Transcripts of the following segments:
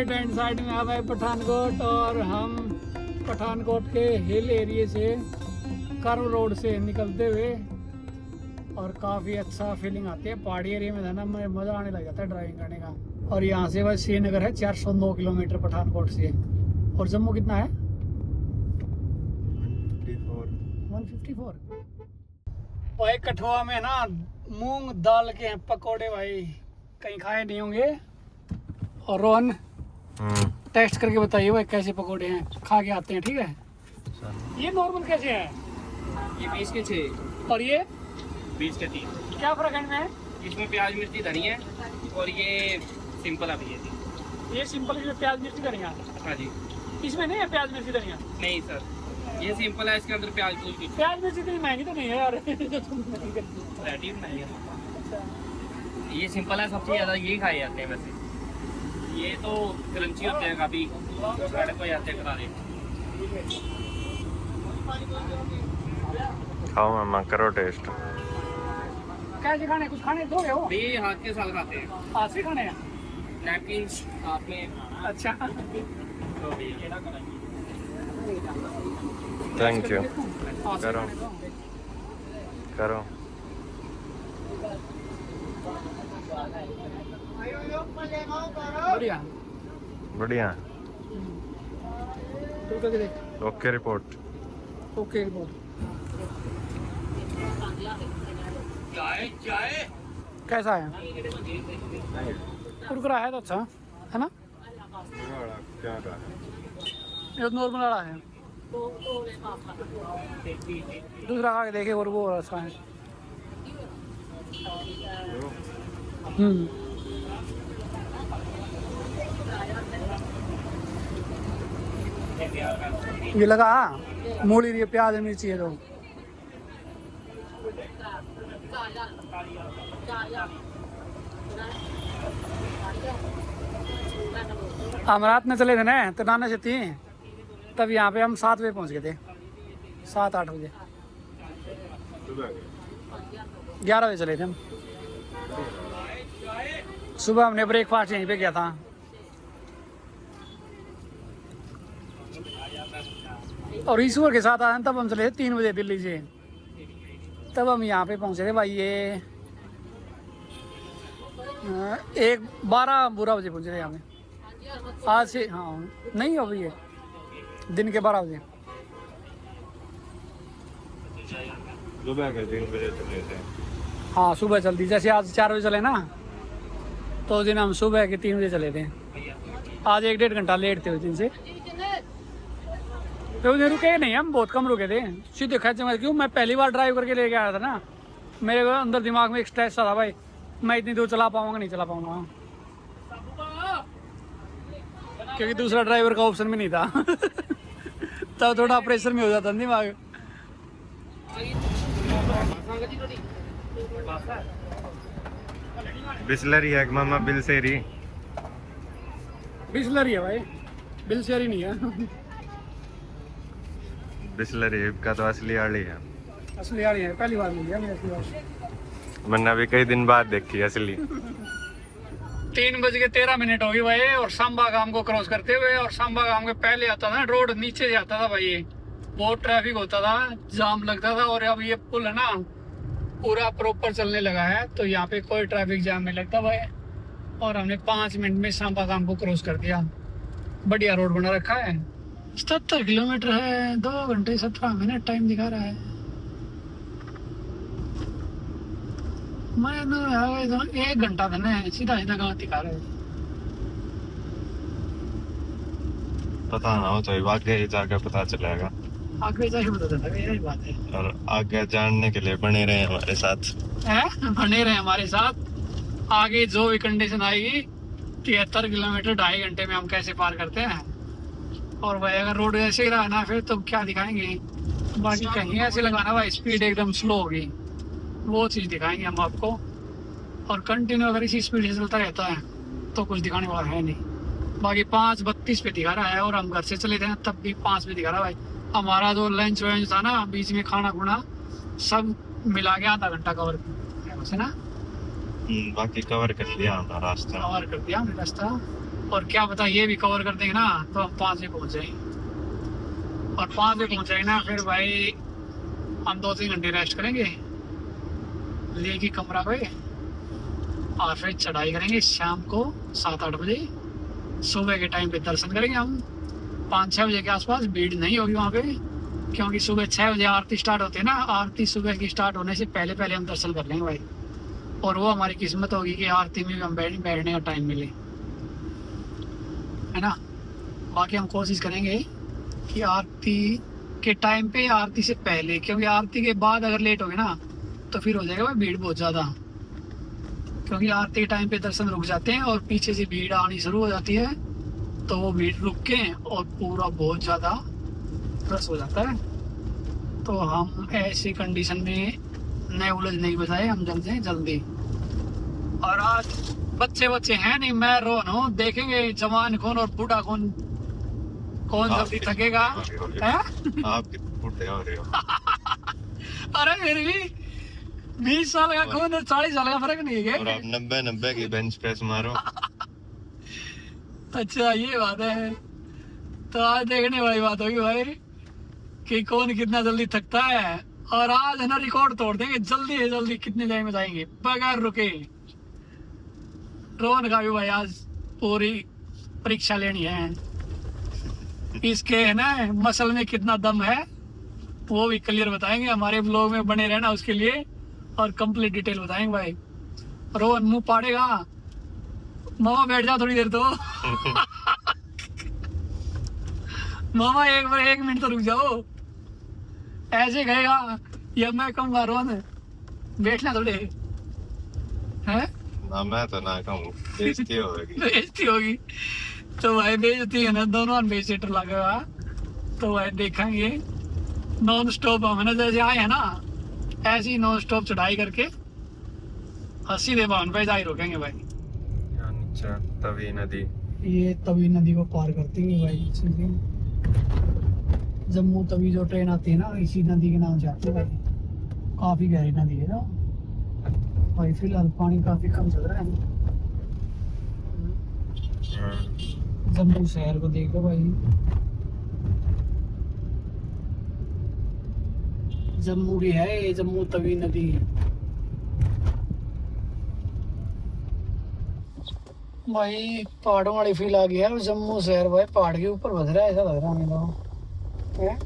Right hand side में आ गए पठानकोट और हम पठानकोट के हिल एरिया से कर्व रोड से निकलते हुए और काफ़ी अच्छा फीलिंग आती है। पहाड़ी एरिया में ना मज़ा आने लग जाता है ड्राइविंग करने का। और यहाँ से बस श्रीनगर है 409 किलोमीटर पठानकोट से। और जम्मू कितना है? 154। भाई कठुआ में ना मूंग दाल के हैं पकोड़े, भाई कहीं खाए नहीं होंगे। और रोहन टेस्ट करके बताइए भाई कैसे पकोड़े हैं, खा के आते हैं। ठीक है, ये नॉर्मल कैसे है? ये 20 के 6 और ये 20 के 3। क्या फर्क है इनमें? इसमें प्याज मिर्ची धनिया और ये सिंपल अभी है जी। ये सिंपल इसमें प्याज मिर्ची धनिया। हाँ जी। इसमें नहीं है प्याज मिर्ची धनिया? नहीं सर, ये सिंपल है, इसके अंदर प्याज कुछ प्याज मिर्ची इतनी महंगी तो नहीं है यार। वैरायटी नहीं है। ये सिंपल है, सबसे ज़्यादा यही खाए जाते हैं वैसे। ये तो क्रंची होते हैं काफ़ी, साढ़े को जाते हैं करारे। खाओ मामा, करो टेस्ट। कैसे खाने? कुछ खाने दोगे हो? ये हाथ के साथ खाते हैं, हाथ से खाने हैं? नैपकिन हाथ में। अच्छा, तो थैंक यू। हाथ से करो खाने दो। करो। बढ़िया बढ़िया। तू करके देख। Okay report. Okay report. चाय कैसा है? कुरकुरा है तो अच्छा है ना? क्या रहा है? ये नॉर्मल वाला है। दूसरा खा के देखे और वो अच्छा है। ये लगा मूली रही है, प्याज मिर्ची है तो हम रात में चले थे ना तो नाना से थी, तब यहाँ पे हम 7 बजे पहुँच गए थे। 7-8 बजे, 11 बजे चले थे हम। सुबह हमने ब्रेकफास्ट यहीं पे किया था। और ईश्वर के साथ आए तब हम चले थे 3 बजे दिल्ली से। तब हम यहाँ पे पहुँचे थे भाई ये 12 बजे पहुँचे थे यहाँ पे। आज से हाँ नहीं हो भैया, दिन के 12 बजे। सुबह के 3 बजे चले थे। हाँ सुबह चलती, जैसे आज 4 बजे चले ना, तो उस दिन हम सुबह के 3 बजे चले थे। आज 1-1.5 घंटा लेट थे उस दिन से। तो उधर रुके नहीं, हम बहुत कम रुके थे, सीधे खैचे। क्यों, मैं पहली बार ड्राइव करके लेके आया था ना, मेरे अंदर दिमाग में एक स्ट्रेस था भाई, मैं इतनी दूर चला पाऊंगा नहीं चला पाऊंगा, क्योंकि दूसरा ड्राइवर का ऑप्शन भी नहीं था। तब थोड़ा प्रेशर में हो जाता दिमाग। बिस्लरी है मामा, बिलसेरी। बिस्लरी है भाई, बिलसेरी नहीं है। बिस्लरी का तो असली आड़ी है। असली आ रही है, पहली बार मिल गया मैं असली बार। मैंने अभी कई दिन बाद देखी असली। 3:13 हो गई भाई, और सांबा गांव को क्रॉस करते हुए। और सांबा गांव के पहले आता था रोड, नीचे से आता था भाई, बहुत ट्रैफिक होता था, जाम लगता था। और अब ये पुल है ना पूरा प्रॉपर चलने लगा है, तो यहाँ पे कोई ट्रैफिक जाम नहीं लगता भाई। और हमने 5 मिनट में सांबा गांव को क्रॉस कर दिया। बढ़िया रोड बना रखा है। 70 किलोमीटर है, 2 घंटे 17 मिनट टाइम दिखा रहा है। मैं तो 1 घंटा था ना, सीधा सीधा गलत दिखा रहा है। पता ना हो तो आगे जाकर पता चलेगा। आगे जाके बता देता, यही बात है। और आगे जानने के लिए बने रहे हमारे साथ। बने रहे हमारे साथ। आगे जो भी कंडीशन आएगी, 73 किलोमीटर 2.5 घंटे में हम कैसे पार करते हैं। और भाई अगर रोड ऐसे ही रहा ना फिर तो क्या दिखाएंगे। बाकी कहीं ऐसे लगाना भाई स्पीड एकदम स्लो होगी, वो चीज़ दिखाएंगे हम आपको। और कंटिन्यू अगर इसी स्पीड से चलता रहता है तो कुछ दिखाने वाला है नहीं। बाकी 5:32 पे दिखा रहा है, और हम घर से चले थे तब भी 5 पे दिखा रहा है भाई। हमारा जो लंच वंच था ना, बीच में खाना खुना सब मिला के आधा घंटा कवर किया ना। बाकी कवर कर लिया हमने रास्ता। कवर कर दिया हमने रास्ता। और क्या पता ये भी कवर कर देंगे ना तो हम 5 बजे पहुंच जाए। और 5 बजे पहुंच जाए ना फिर भाई हम 2-3 घंटे रेस्ट करेंगे लेके कमरा पे, और फिर चढ़ाई करेंगे शाम को 7-8 बजे। सुबह के टाइम पे दर्शन करेंगे हम 5-6 बजे के आसपास। भीड़ नहीं होगी वहाँ पे क्योंकि सुबह 6 बजे आरती स्टार्ट होती है ना। आरती सुबह की स्टार्ट होने से पहले पहले हम दर्शन कर लेंगे भाई, और वो हमारी किस्मत होगी कि आरती में भी हम बैठने का टाइम मिले, है ना। बाकी हम कोशिश करेंगे कि आरती के टाइम पे, आरती से पहले, क्योंकि आरती के बाद अगर लेट हो गए ना तो फिर हो जाएगा भाई भीड़ बहुत ज़्यादा, क्योंकि आरती के टाइम पे दर्शन रुक जाते हैं और पीछे से भीड़ आनी शुरू हो जाती है, तो वो भीड़ रुक के और पूरा बहुत ज़्यादा रस हो जाता है। तो हम ऐसी कंडीशन में नए उलझ नहीं बजाए, हम जल्दी हैं जल्दी। और आज बच्चे हैं नहीं, मैं रोन हूँ, देखेंगे जवान कौन और बूढ़ा कौन, कौन जल्दी थकेगा है? आप कितने बूढ़े हो रहे हो? अरे फिर भी 20 साल का कौन और 40 साल का फर्क नहीं है और आप 90 की बेंच प्रेस मारो। अच्छा ये बात है। तो आज देखने वाली बात होगी भाई कि कौन कितना जल्दी थकता है। और आज है ना रिकॉर्ड तोड़ देंगे, जल्दी से जल्दी कितने टाइम में जाएंगे बगैर रुके। रोहन का भी भाई आज पूरी परीक्षा लेनी है, इसके है ना मसल में कितना दम है वो भी क्लियर बताएंगे। हमारे ब्लॉग में बने रहना उसके लिए, और कंप्लीट डिटेल बताएंगे भाई। रोहन मुंह पाड़ेगा, मामा बैठ जाओ थोड़ी देर तो मामा एक मिनट तो रुक जाओ, ऐसे कहेगा या मैं कहूँगा रोहन बैठना थोड़े, हैं? ना मैं तो ना कहूँ, बेइज्जती होगी। बेइज्जती होगी तो भाई बेइज्जती है ना, दोनों अनबेसिटर लगेगा। तो भाई देखेंगे नॉन स्टॉप हम है ना, जैसे आए हैं ना ऐसे ही नॉन स्टॉप चढ़ाई करके सीधे भवन पे जाए रुकेंगे भाई। अच्छा तवी नदी, ये तवी नदी को पार करती है भाई, सीधे जम्मू तवी जो ट्रेन आती है ना इसी नदी के नाम से आती है भाई। काफी गहरी नदी है ना भाई, फिलहाल पानी काफी कम चल रहा है। जम्मू शहर को देख लो भाई, जम्मू की है ये जम्मू तवी नदी। भाई पहाड़ों वाली फील आ गया है, जम्मू शहर भाई पहाड़ के ऊपर बस रहा है, ऐसा लग रहा है हमें तो। हैं?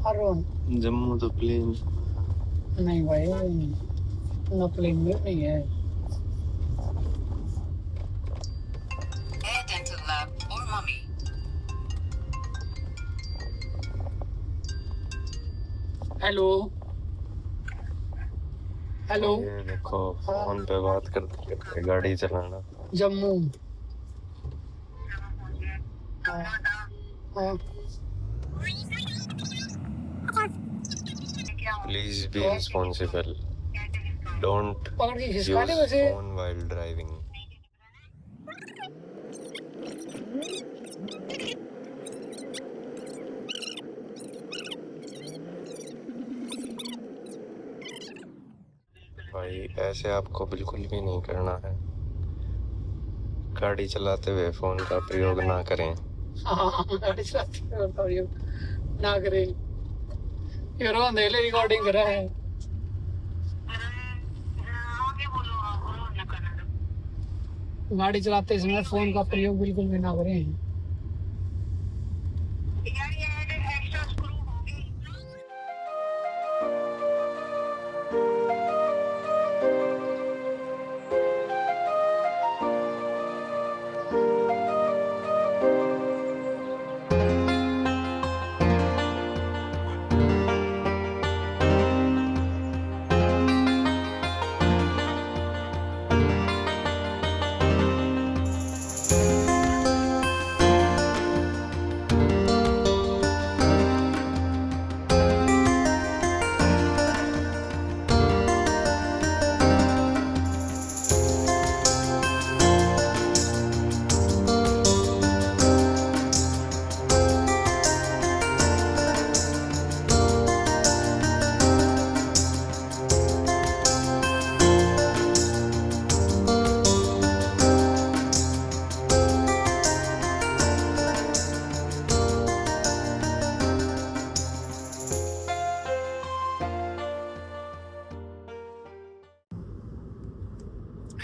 अरुण जम्मू तो प्लेन नहीं भाई, ना प्लेन में नहीं है। Air Dental Lab or Mummy. Hello hello, ये देखो फोन पे बात करते करते गाड़ी चलाना। जम्मू। हाँ, हाँ। प्लीज बी रिस्पॉन्सिबल, डोंट पकड़ के यूज खिसका ले वैसे। Phone while driving. भाई ऐसे आपको बिल्कुल भी नहीं करना है, गाड़ी चलाते हुए फोन का प्रयोग ना करें। हाँ, गाड़ी चलाते हुए प्रयोग ना करें। ये रोहन देख ले रिकॉर्डिंग कर रहा है। गाड़ी चलाते समय फोन का प्रयोग बिल्कुल भी ना करें।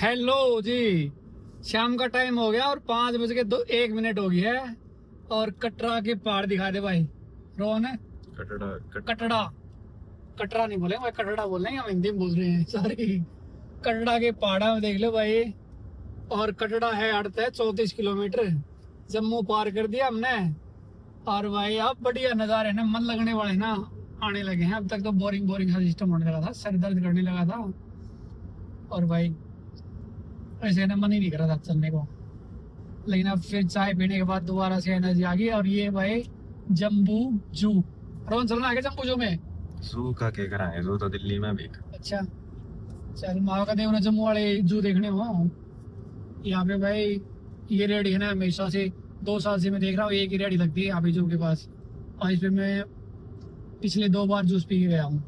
हेलो जी, शाम का टाइम हो गया और 5:01 हो गया है और कटरा के पहाड़ दिखा दे भाई। रोहन है कटड़ा, कटरा नहीं बोले भाई, कटड़ा बोल रहे हैं, हम हिंदी में बोल रहे हैं, सॉरी। कटरा के पहाड़ा में देख लो भाई। और कटड़ा है अड़ता है 34 किलोमीटर। जम्मू पार कर दिया हमने। और भाई अब बढ़िया नज़ारे ना, मन लगने वाले ना आने लगे हैं। अब तक तो बोरिंग बोरिंग सा सिस्टम होने लगा था, सर दर्द करने लगा था। और भाई ऐसे ना मन ही नहीं कर रहा था चलने को, लेकिन अब फिर चाय पीने के बाद दोबारा से एनर्जी आ गई। और ये भाई जम्बू जू, रोहन चलना है क्या जम्बू जू में? जू का क्या कराएंगे, जू तो दिल्ली में भी। अच्छा चल, माँ का देव ना जम्मू वाले जू देखने हो। यहाँ पे भाई ये रेडी है ना, हमेशा से 2 साल से मैं देख रहा हूँ एक ही रेडी लगती है यहाँ पे जू के पास। और इस पे मैं पिछले 2 बार जूस पी के गया हूँ।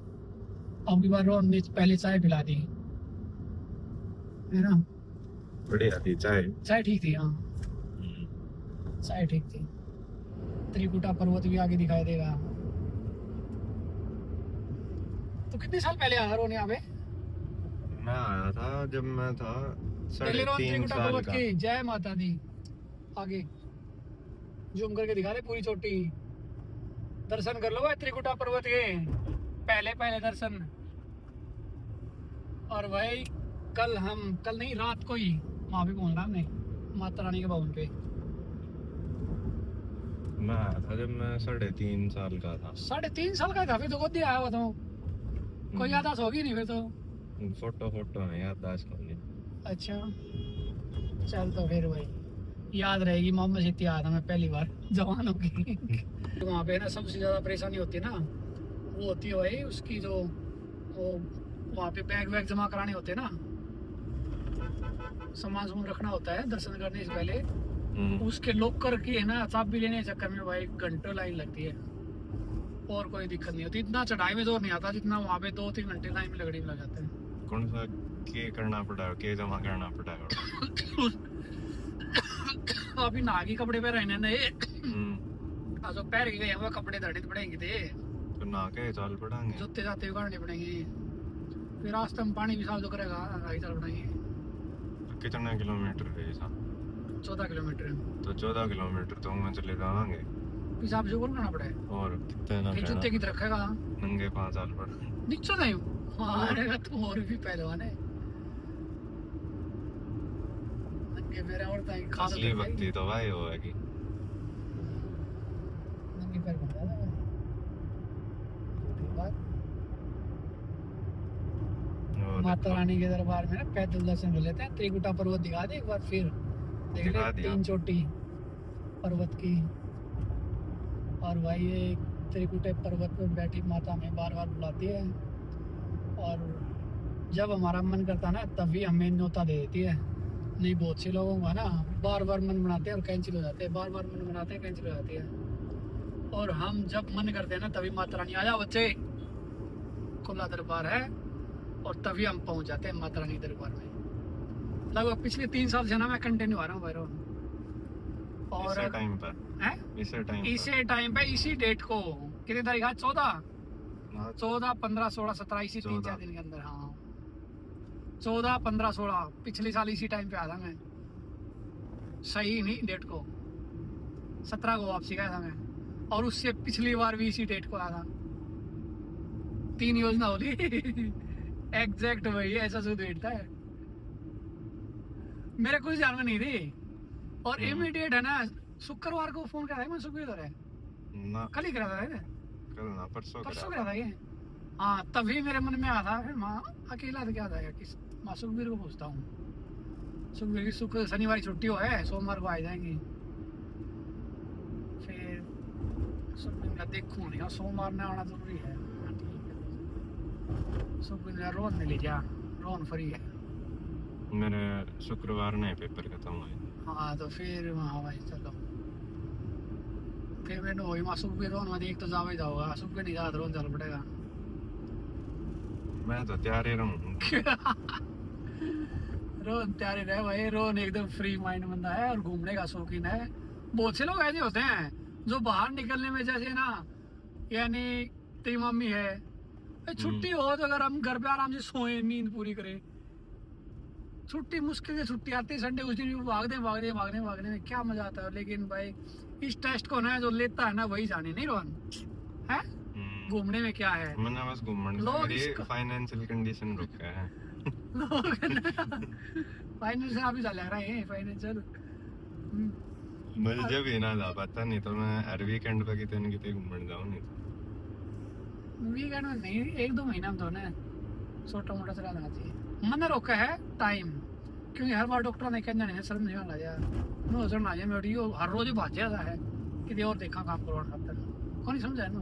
अब की बार रोहन ने पहले चाय पिला दी है ना। बढ़िया थी चाय। चाय ठीक थी, हाँ चाय ठीक थी। त्रिकुटा पर्वत भी आगे दिखाई देगा। तो कितने साल पहले आया रोहन यहाँ पे? मैं आया था जब मैं था पहले रोहन 3.5 त्रिकुटा साल पर्वत का। की जय माता दी आगे जूम करके दिखा दे पूरी चोटी। दर्शन कर लो भाई त्रिकुटा पर्वत के, पहले पहले दर्शन। और भाई कल नहीं रात को ही वहां पे पहुंचना हमने, माता रानी के भवन पे। मैं आया था जब मैं 3.5 साल का था। 3.5 साल का था फिर तो गोदी आया हुआ था। कोई यादाश्त होगी नहीं फिर तो। फोटो नहीं याददाश्त होगी। अच्छा चल तो फिर भाई याद रहेगी। मोहम्मद सिद्दी आया था मैं पहली बार जवान हो गई। वहाँ पे ना सबसे ज्यादा परेशानी होती है ना, वो होती है भाई उसकी जो वो वहाँ पे बैग वैग जमा कराने होते हैं ना, सामान रखना होता है दर्शन करने से पहले। उसके लॉकर की है ना चाबी लेने के चक्कर में भाई घंटों लाइन लगती है। और कोई दिक्कत नहीं होती, इतना चढ़ाई में जोर नहीं आता जितना वहाँ पे 2-3 घंटे लाइन में लगड़ी में लग जाते हैं। कौन सा के करना पड़ा है, के जमा करना पड़ा है? अभी नागी कपड़े पे रहने नए तो पैर गए हुए कपड़े धड़े पड़ेंगे थे, तो ना के चाल पड़ांगे, जूते जाते हुए काटने पड़ेंगे। फिर रास्ते में पानी भी साफ जो करेगा आगे चल पड़ेंगे। कितने किलोमीटर है ऐसा? 14 किलोमीटर। तो 14 किलोमीटर तो मैं चले जाएंगे। पिसाब जो करना पड़े और कितने ना फिर जूते की रखेगा नंगे 5 साल पड़ नीचे नहीं मारेगा तो और भी पहलवान है। नंगे पैर और खा असली भक्ति तो भाई होगी। नंगे पैर बंदा है माता रानी के दरबार में ना पैदल दर्शन कर लेते हैं। त्रिकुटा पर्वत दिखा दे एक बार फिर देख ले, 3 चोटी पर्वत की। और भाई ये त्रिकुटा पर्वत पर बैठी माता हमें बार बार बुलाती है। और जब हमारा मन करता ना तभी हमें न्योता दे देती है। नहीं बहुत से लोगों का ना बार बार मन बनाते हैं और कैंसिल हो जाते हैं, बार बार मन बनाते हैं कैंसिल हो जाती है। और हम जब मन करते हैं ना तभी माता रानी आ जाओ बच्चे, खुला दरबार है, और तभी हम पहुंच जाते हैं माता रानी दरबार में। लगभग पिछले 3 साल से ना मैं कंटिन्यू आ रहा हूँ भैरव। और इसे टाइम पर है इसी टाइम पे इसी डेट को कितनी तारीख है? 14, 15, 16, 17 इसी 3-4 दिन के अंदर। हाँ 14, 15, 16 पिछले साल इसी टाइम पे आया था मैं। सही नहीं डेट को, 17 को वापसी गया था मैं। और उससे पिछली बार भी इसी डेट को आया था। 3 योजना होली एग्जैक्ट वही ऐसा शुद्ध डेट था। मेरे कुछ ध्यान में नहीं थी। और इमीडिएट है ना शुक्रवार को फोन करा था मैं, सुखविंदर है ना कल ही करा था कल ना परसों करा था ये। हाँ तभी मेरे मन में आया था। फिर माँ अकेला था क्या था किस माँ सुखवीर को पूछता हूँ। सुखवीर की शनिवार छुट्टी हो है, सोमवार को आ जाएंगे। फिर सुखवीर का देखूँ नहीं और सोमवार में आना जरूरी है। सुखवीर रोहन ने ले जा, रोहन फ्री है। मेरे शुक्रवार नहीं पेपर खत्म हुए। हाँ तो फिर हाँ भाई चलो। फिर मैंने वही मासूक भी रोन में देख तो जाओ ही जाओगा, सुख भी नहीं जाता रोन चल पड़ेगा। मैं तो तैयार ही रहूँ। रोन तैयार ही रहे भाई। रोन एकदम फ्री माइंड बंदा है और घूमने का शौकीन है। बहुत से लोग ऐसे होते हैं जो बाहर निकलने में जैसे ना, यानी तेरी मम्मी है छुट्टी हो तो अगर हम घर पे आराम से सोए नींद पूरी करें छुट्टी मुश्किल से छुट्टी आती है संडे, उस दिन भी भागने में क्या मजा आता है। लेकिन भाई इस टेस्ट को ना जो लेता है ना वही जाने, नहीं रोहन है घूमने में क्या है। मैंने बस घूमने लोग मेरी इसको- फाइनेंशियल कंडीशन रुक गया है। फाइनेंशियल अभी चल रहा है फाइनेंशियल। मुझे जब ही ना जा पाता, नहीं तो मैं हर वीकेंड पे कितने न कितने घूमने जाऊँ। नहीं तो वीकेंड में नहीं, 1-2 महीना में तो ना छोटा मोटा चला जाना चाहिए। मन रोका है टाइम, क्योंकि हर बार डॉक्टर ने कहना नहीं शर्म नहीं आना यार, नो शर्म आ जाए मेरी हर रोज भाज जाता है कि और देखा काम करवाना खातर कौन नहीं समझा है ना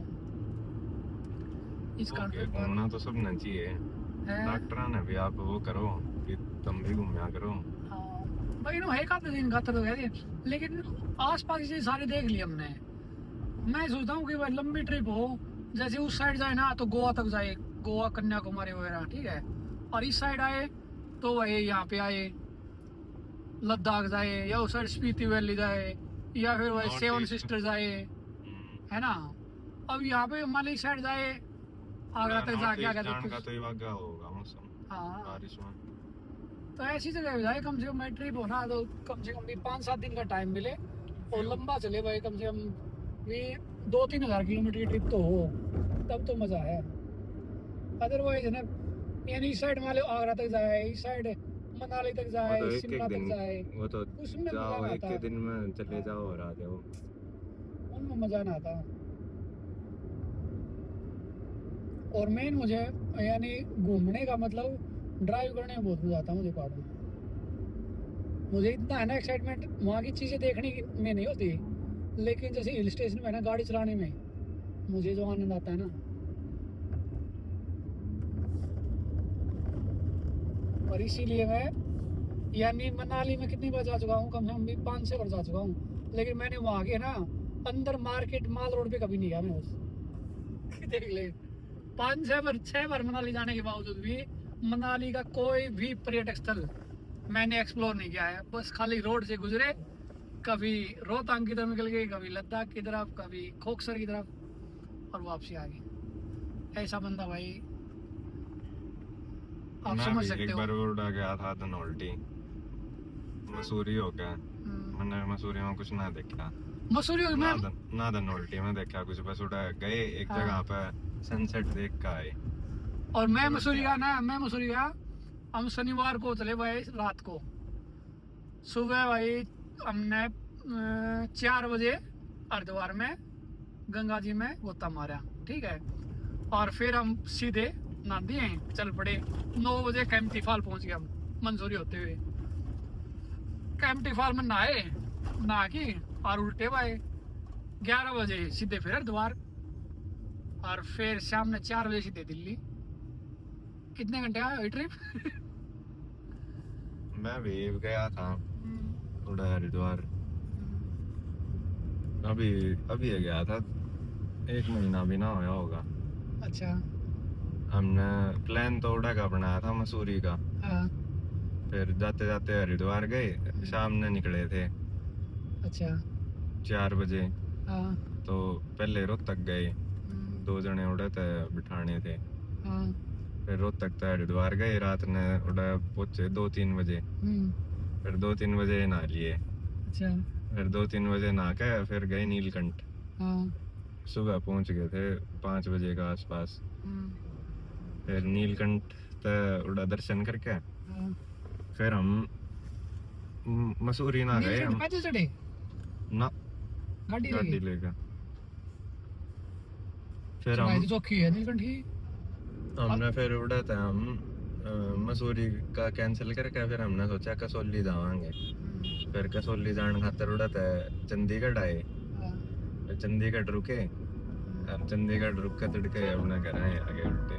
इस कारण ओके, घूमना तो सब न चाहिए। है। डॉक्टर ने भी आप वो करो कि तुम भी घूमया करो। हाँ, भाई नो है काफी दिन खातर तो कहते हैं, लेकिन आसपास से सारे देख लिए हमने। मैं सोचता हूँ कि भाई लंबी ट्रिप हो, जैसे उस साइड जाए ना तो गोवा तक जाए, गोवा कन्याकुमारी वगैरह, ठीक है। और इस साइड आए तो वही यहाँ पे आए लद्दाख जाए, या उस साइड स्पीति वैली जाए, या फिर वही North सेवन East। सिस्टर जाए, है ना। अब यहाँ पे माली साइड जाए आगरा तक जाके आ जान का गया तो वागा होगा मौसम हाँ, बारिश में। तो ऐसी जगह पे जाए कम से कम ट्रिप हो ना तो कम से कम भी 5-7 दिन का टाइम मिले और लंबा चले भाई, कम से कम भी 2-3 हज़ार किलोमीटर की ट्रिप तो हो, तब तो मजा है। अदरवाइज है ना, यानी इस साइड मान लो आगरा तक जाए, इस साइड मनाली तक जाए, वो तो शिमला एक तक दिन, जाए, वो तो उसमें मजा जाओ ना एक आता, के दिन में चले जाओ और आ जाओ। उनमें मजा ना आता। और मेन मुझे यानी घूमने का मतलब ड्राइव करने में बहुत मजा आता है मुझे पहाड़ों में। मुझे इतना है ना एक्साइटमेंट वहाँ की चीज़ें देखने में नहीं होती, लेकिन जैसे हिल स्टेशन में है ना गाड़ी चलाने में मुझे जो आनंद आता है ना, और इसीलिए मैं यानी मनाली में कितनी बार जा चुका हूँ, कम से कम भी 5-6 बार जा चुका हूँ, लेकिन मैंने वहाँ के ना अंदर मार्केट माल रोड पे कभी नहीं गया मैं बस। देख ले 5-6 बार मनाली जाने के बावजूद भी मनाली का कोई भी पर्यटक स्थल मैंने एक्सप्लोर नहीं किया है। बस खाली रोड से गुजरे, कभी रोहतांग की तरफ निकल गए, कभी लद्दाख की तरफ, कभी खोखसर की तरफ और वापसी आ गई। ऐसा बंदा भाई आप मैं समझ भी सकते एक हो। बार उड़ा गया था धनौल्टी, मसूरी हो गया। मैंने मसूरी में कुछ ना देखा, मसूरी में ना धनौल्टी में देखा कुछ, बस उड़ा गए एक हाँ। जगह पे सनसेट देख के आए। और मैं मसूरी गया हम शनिवार को चले भाई, रात को सुबह भाई हमने 4 बजे हरिद्वार में गंगा जी में गोता मारा, ठीक है। और फिर हम सीधे नदी हैं चल पड़े, 9 बजे कैंपटी फॉल पहुंच गए हम मंसूरी होते हुए। कैंपटी फॉल में नहा के और उल्टे भाई 11 बजे सीधे फिर हरिद्वार, और फिर शाम में 4 बजे सीधे दिल्ली। कितने घंटे हुई ट्रिप? मैं भी गया था उड़ा हरिद्वार, अभी गया था, 1 महीना भी ना होया होगा। अच्छा हमने प्लान तो उड़ा का बनाया था मसूरी का, हाँ, फिर जाते जाते हरिद्वार गए, शाम में निकले थे अच्छा 4 बजे। हाँ, तो पहले रोहतक गए, 2 जने उड़े थे बिठाने थे, हाँ, फिर रोहतक से हरिद्वार गए, रात ने उड़ा पहुंचे 2-3 बजे। फिर 2-3 बजे नहा लिए, अच्छा फिर 2-3 बजे नहा के फिर गए नीलकंठ। हाँ, सुबह पहुंच गए थे 5 बजे के आसपास। फिर नीलकंठ तक उड़ा दर्शन करके हाँ। फिर हम मसूरी ना गए नीलकंठ हम, पैदल चढ़े ना गाड़ी गाड़ी लगी? लेकर। फिर चढ़ाई हम तो चौकी है नीलकंठ की। हमने फिर उड़ा था हम मसूरी का कैंसिल करके फिर हमने सोचा कसौली जावांगे। फिर कसौली जाने खातर उड़ा था चंडीगढ़ आए, हाँ, फिर चंडीगढ़ रुके, अब चंडीगढ़ रुक के तड़के अपने घर आए आगे उल्टे।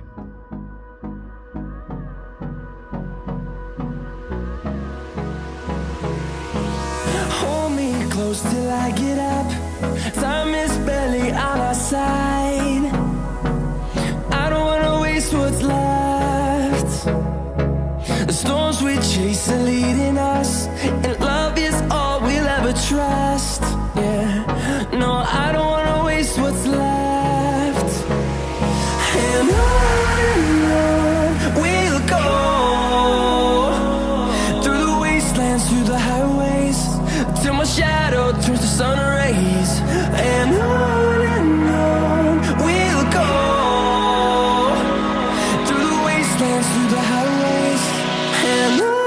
Hold me close till I get up. Time is barely on our side. I don't wanna waste what's left. The storms we chase are leading us, and love is all we'll ever trust. Yeah, no, I don't wanna waste what's left. And on we'll go. through the highways till my shadow turns to sun rays. And on we'll go through the wastelands, through the highways. And on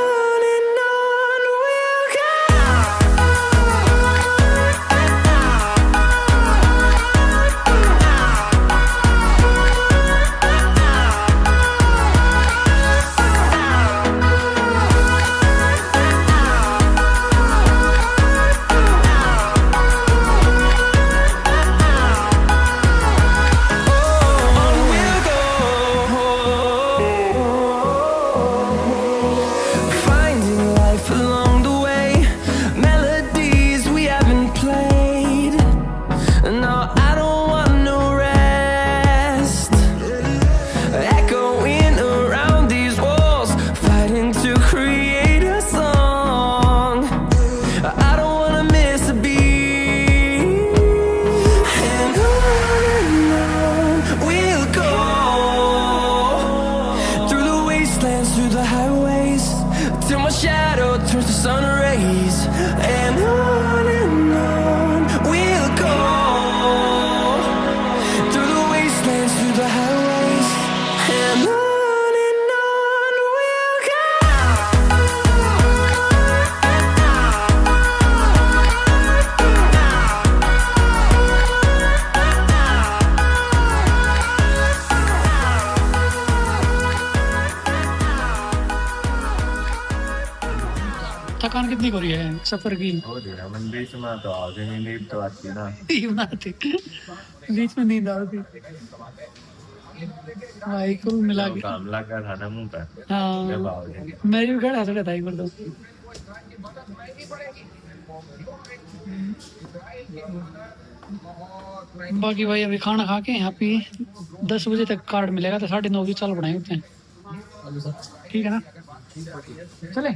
we'll go. Through the highways till my shadow turns to sun rays. And on we'll go through the wastelands, through the highways. And on we'll go. थकान कितनी हो रही है सफर की? हो गया मन बीच में तो आ गई नींद तो आती ना। नींद आती, बीच में नींद आती भाई। कुल मिला के काम लगा था ना मुंह पे। हाँ जब आओ गए मैं भी खड़ा था एक बार तो। बाकी भाई अभी खाना खा के यहाँ पे 10 बजे तक कार्ड मिलेगा तो 9:30 बजे चाल बनाए होते हैं। ठीक है ना, चले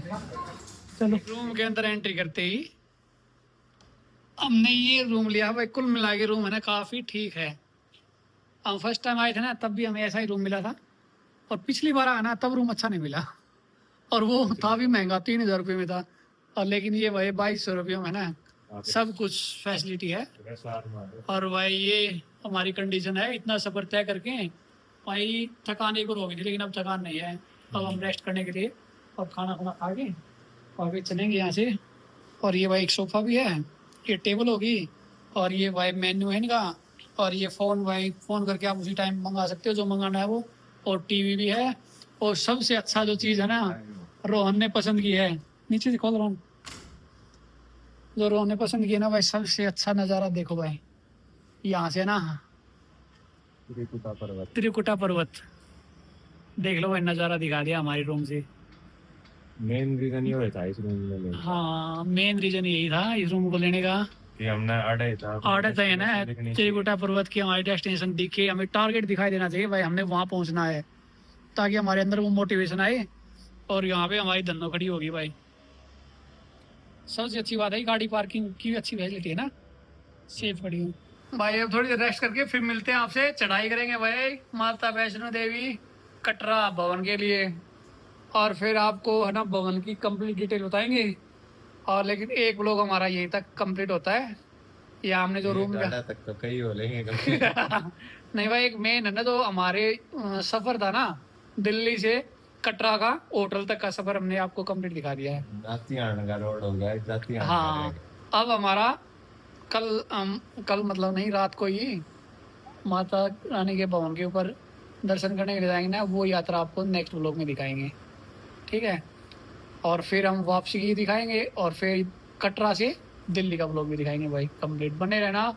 चलो। रूम के अंदर एंट्री करते ही हमने ये रूम लिया भाई। कुल मिला के रूम है ना काफ़ी ठीक है। हम फर्स्ट टाइम आए थे ना तब भी हमें ऐसा ही रूम मिला था, और पिछली बार आया ना तब रूम अच्छा नहीं मिला, और वो था भी महंगा 3000 रुपये में था। और लेकिन ये भाई 2200 रुपये में ना सब कुछ फैसिलिटी है। और भाई ये हमारी कंडीशन है, इतना सफ़र तय करके भाई थकान एक और हो गई थी, लेकिन अब थकान नहीं है। अब हम रेस्ट करने के लिए और खाना खुना खा के और फिर चलेंगे यहाँ से। और ये भाई एक सोफ़ा भी है, ये टेबल होगी, और ये भाई मेन्यू है इनका। और ये फ़ोन भाई फ़ोन करके आप उसी टाइम मंगा सकते हो जो मंगाना है वो। और टीवी भी है। और सबसे अच्छा जो चीज़ है ना रोहन ने पसंद की है, नीचे से खोल रोहन, जो रोहन ने पसंद की है ना भाई, सबसे अच्छा नज़ारा देखो भाई यहाँ से ना त्रिकुटा पर्वत देख लो भाई। नज़ारा दिखा दिया हमारी रूम से। मेन रीजन ये होता था इस रूम में लेने हाँ मेन रीज़न यही था इस रूम को लेने का। कि हमने ऑर्डर था ना त्रिकुटा पर्वत की हमारी डेस्टिनेशन दिखे, हमें टारगेट दिखाई देना चाहिए भाई, हमने वहाँ पहुँचना है, ताकि हमारे अंदर वो मोटिवेशन आए। और यहाँ पे हमारी धंधो खड़ी होगी भाई। सबसे अच्छी बात है गाड़ी पार्किंग की भी अच्छी फैसिलिटी है ना, सेफ खड़ी हूँ भाई। अब थोड़ी देर रेस्ट करके फिर मिलते हैं आपसे। चढ़ाई करेंगे भाई माता वैष्णो देवी कटरा भवन के लिए, और फिर आपको है ना भवन की कंप्लीट डिटेल बताएंगे। और लेकिन एक ब्लॉग हमारा यहीं तक कंप्लीट होता है। या हमने जो रूम तक तो कई हो लेंगे नहीं भाई, एक मेन है ना जो हमारे सफर था ना दिल्ली से कटरा का होटल तक का सफर हमने आपको कंप्लीट दिखा दिया है। जातियान का रोड हो गया हाँ अब हमारा कल मतलब नहीं रात को ही माता रानी के भवन के ऊपर दर्शन करने के लिए जाएंगे ना, वो यात्रा आपको नेक्स्ट व्लॉग में दिखाएंगे। ठीक है, और फिर हम वापसी की दिखाएंगे, और फिर कटरा से दिल्ली का व्लॉग भी दिखाएंगे भाई। कंप्लीट बने रहना।